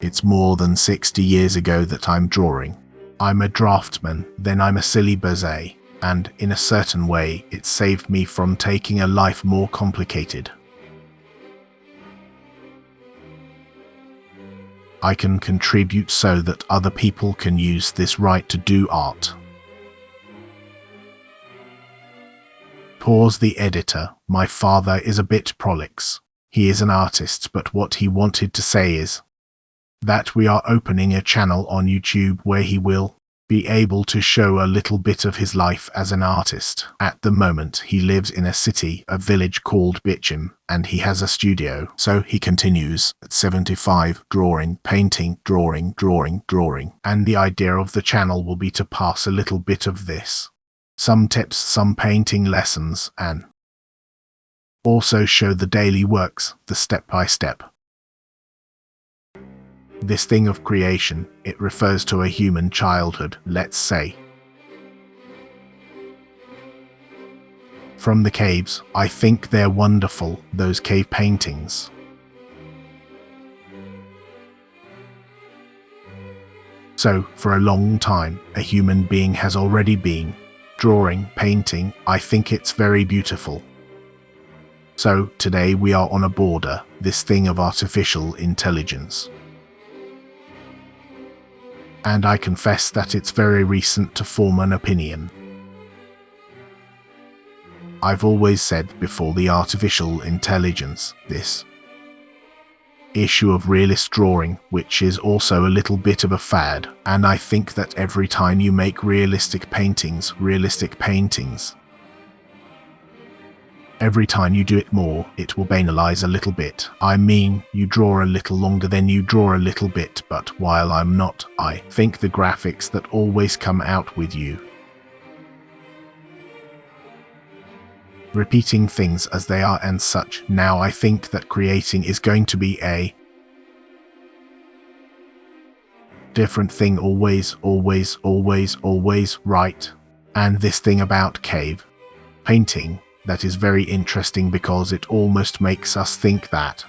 It's more than 60 years ago that I'm drawing. I'm a draftsman, then I'm a silly Berzé, and in a certain way it saved me from taking a life more complicated. I can contribute so that other people can use this right to do art. Pause the editor. My father is a bit prolix. He is an artist, but what he wanted to say is that we are opening a channel on YouTube where he will be able to show a little bit of his life as an artist. At the moment he lives in a village called Berzé, and he has a studio. So he continues at 75, drawing, painting, drawing, and the idea of the channel will be to pass a little bit of this. Some tips, some painting lessons, and also show the daily works, the step-by-step. This thing of creation, it refers to a human childhood, let's say. From the caves, I think they're wonderful, those cave paintings. So, for a long time, a human being has already been drawing, painting. I think it's very beautiful. So, today we are on a border, this thing of artificial intelligence. And I confess that it's very recent to form an opinion. I've always said before the artificial intelligence, this issue of realist drawing, which is also a little bit of a fad, and I think that every time you make realistic paintings, every time you do it more, it will banalize a little bit. I mean, you draw a little longer, then you draw a little bit, but while I'm not, I think the graphics that always come out with you repeating things as they are and such. Now I think that creating is going to be a different thing always, right? And this thing about cave painting, that is very interesting because it almost makes us think that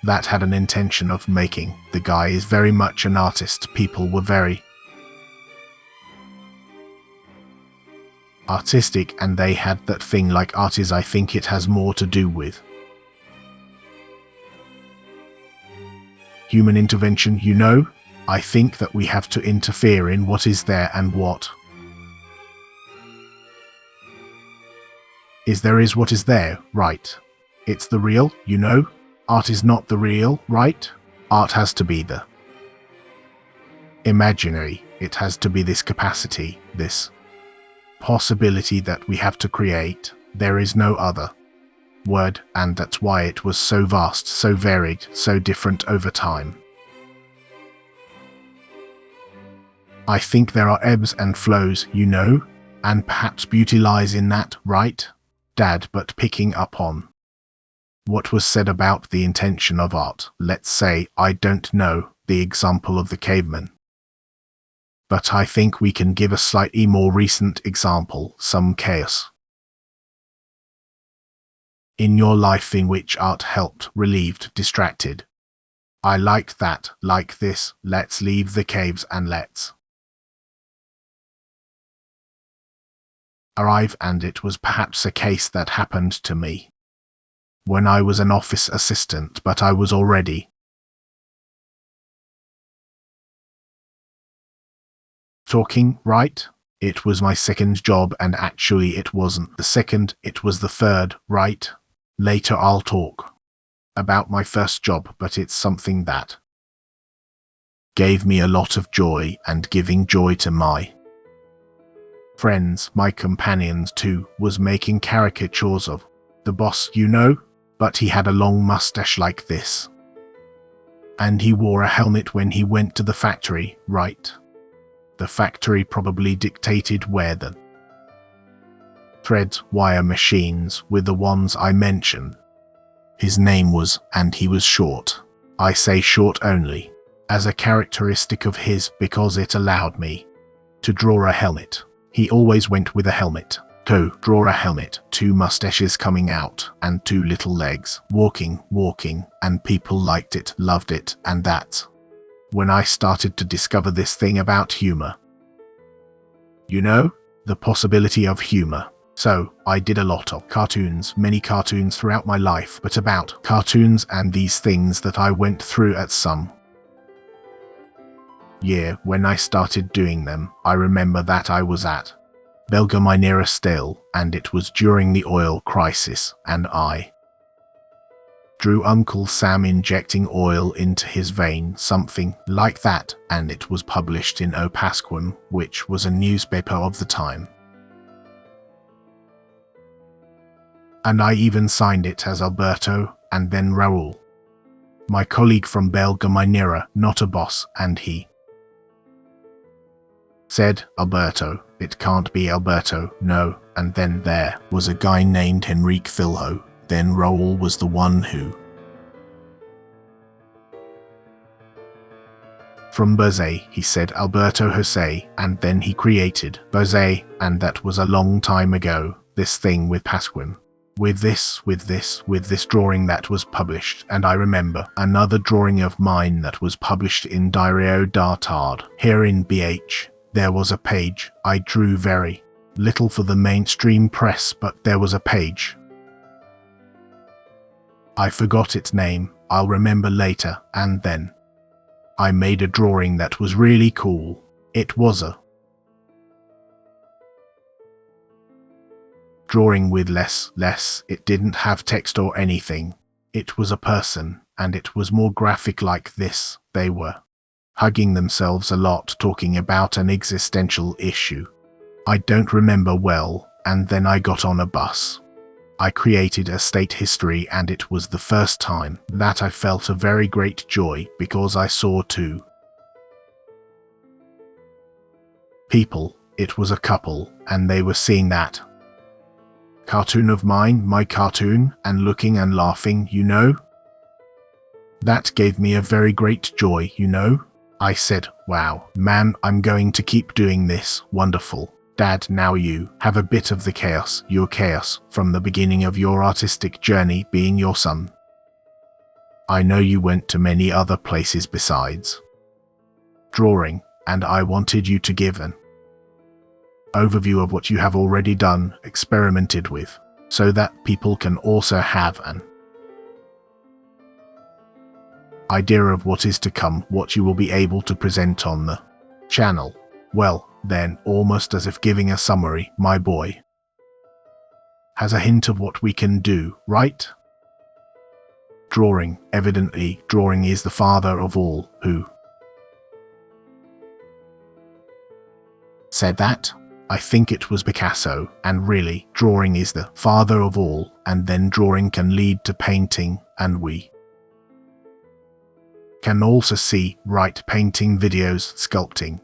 had an intention of making. The guy is very much an artist. People were very artistic and they had that thing like art is. I think it has more to do with human intervention, you know? I think that we have to interfere in what is there and what is there is what is there, right? It's the real, you know? Art is not the real, right? Art has to be the imaginary. It has to be this capacity, this possibility that we have to create. There is no other word, and that's why it was so vast, so varied, so different over time. I think there are ebbs and flows, you know, and perhaps beauty lies in that, right, Dad? But picking up on what was said about the intention of art, let's say, I don't know, the example of the caveman. But I think we can give a slightly more recent example, some chaos in your life in which art helped, relieved, distracted. I liked that, like this. Let's leave the caves and let's arrive. And it was perhaps a case that happened to me when I was an office assistant, but I was already talking, right? It was my second job, and actually it wasn't the second, it was the third, right? Later I'll talk about my first job, but it's something that gave me a lot of joy, and giving joy to my friends, my companions too, was making caricatures of the boss, you know? But he had a long mustache like this, and he wore a helmet when he went to the factory, right? The factory probably dictated where the threads, wire machines, were the ones I mentioned. His name was, and he was short. I say short only as a characteristic of his because it allowed me to draw a helmet. He always went with a helmet To draw a helmet, 2 mustaches coming out, and 2 little legs, walking, and people liked it, loved it, and that's when I started to discover this thing about humor. You know, the possibility of humor. So, I did a lot of cartoons, many cartoons throughout my life, but about cartoons and these things that I went through at some year when I started doing them. I remember that I was at Berzé still, and it was during the oil crisis, and I drew Uncle Sam injecting oil into his vein, something like that, and it was published in O Pasquim, which was a newspaper of the time. And I even signed it as Alberto, and then Raul, my colleague from Berzé, not a boss, and he said, Alberto, it can't be Alberto, no, and then there was a guy named Henrique Filho, then Raul was the one who from Berzé, he said Alberto Jose, and then he created Berzé, and that was a long time ago, this thing with Pasquim. With this drawing that was published, and I remember another drawing of mine that was published in Diario d'Artard, here in BH. There was a page. I drew very little for the mainstream press, but there was a page. I forgot its name, I'll remember later, and then I made a drawing that was really cool. It was a drawing with less, it didn't have text or anything. It was a person, and it was more graphic like this. They were hugging themselves a lot, talking about an existential issue. I don't remember well, and then I got on a bus. I created a state history, and it was the first time that I felt a very great joy because I saw 2 people. It was a couple, and they were seeing that cartoon of mine, my cartoon, and looking and laughing, you know. That gave me a very great joy, you know. I said, wow, man, I'm going to keep doing this, wonderful. Dad, now you have a bit of the chaos, your chaos, from the beginning of your artistic journey being your son. I know you went to many other places besides drawing, and I wanted you to give an overview of what you have already done, experimented with, so that people can also have an idea of what is to come, what you will be able to present on the channel. Well, then, almost as if giving a summary, my boy has a hint of what we can do, right? Drawing, evidently, drawing is the father of all. Who said that? I think it was Picasso, and really, drawing is the father of all, and then drawing can lead to painting, and we can also see, right, painting, videos, sculpting.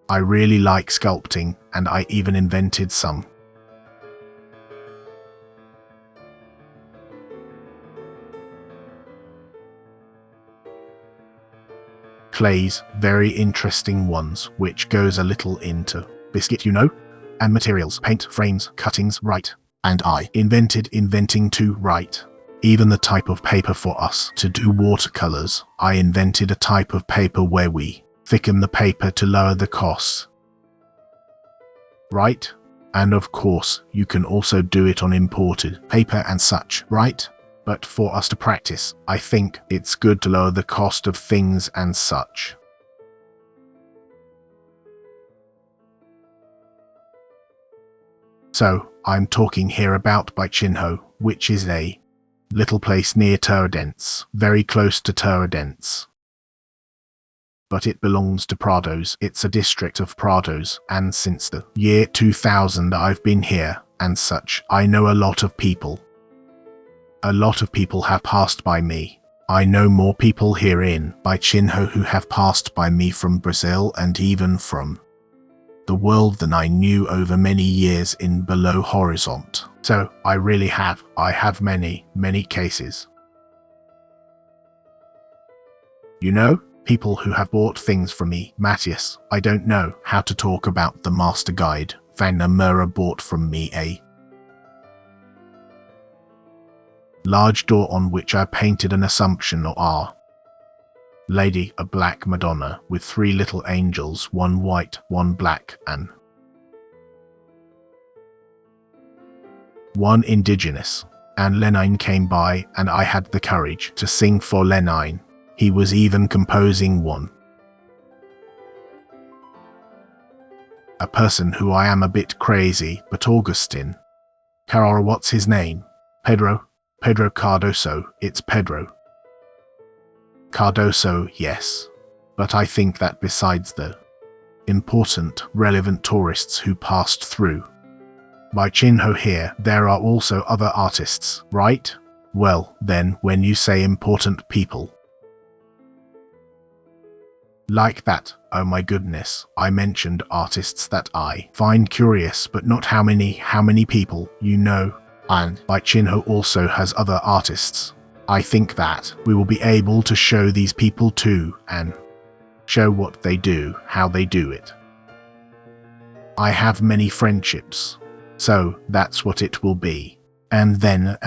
I really like sculpting, and I even invented some clays, very interesting ones, which goes a little into biscuit, you know, and materials, paint, frames, cuttings, right, and I invented inventing too, right. Even the type of paper for us to do watercolors, I invented a type of paper where we thicken the paper to lower the costs. Right? And of course, you can also do it on imported paper and such, right? But for us to practice, I think it's good to lower the cost of things and such. So, I'm talking here about Bichinho, which is a little place near Tiradentes, very close to Tiradentes. But it belongs to Prados, it's a district of Prados, and since the year 2000 I've been here, and such, I know a lot of people. A lot of people have passed by me. I know more people here in Bichinho who have passed by me from Brazil and even from the world than I knew over many years in Below Horizont. So, I really have. I have many, many cases. You know, people who have bought things from me, Matthias, I don't know how to talk about the master guide, Van Namura bought from me a large door on which I painted an Assumption or Our Lady, a black Madonna with 3 little angels, 1 white, 1 black, and 1 indigenous. And Lenine came by, and I had the courage to sing for Lenine. He was even composing one. A person who I am a bit crazy, but Augustin. Carrara, what's his name? Pedro Cardoso, it's Pedro Cardoso, yes. But I think that besides the important, relevant tourists who passed through by Chinho here, there are also other artists, right? Well, then, when you say important people like that, oh my goodness, I mentioned artists that I find curious, but not how many people, you know, and by Chinho also has other artists. I think that we will be able to show these people too, and show what they do, how they do it. I have many friendships, so that's what it will be. And then,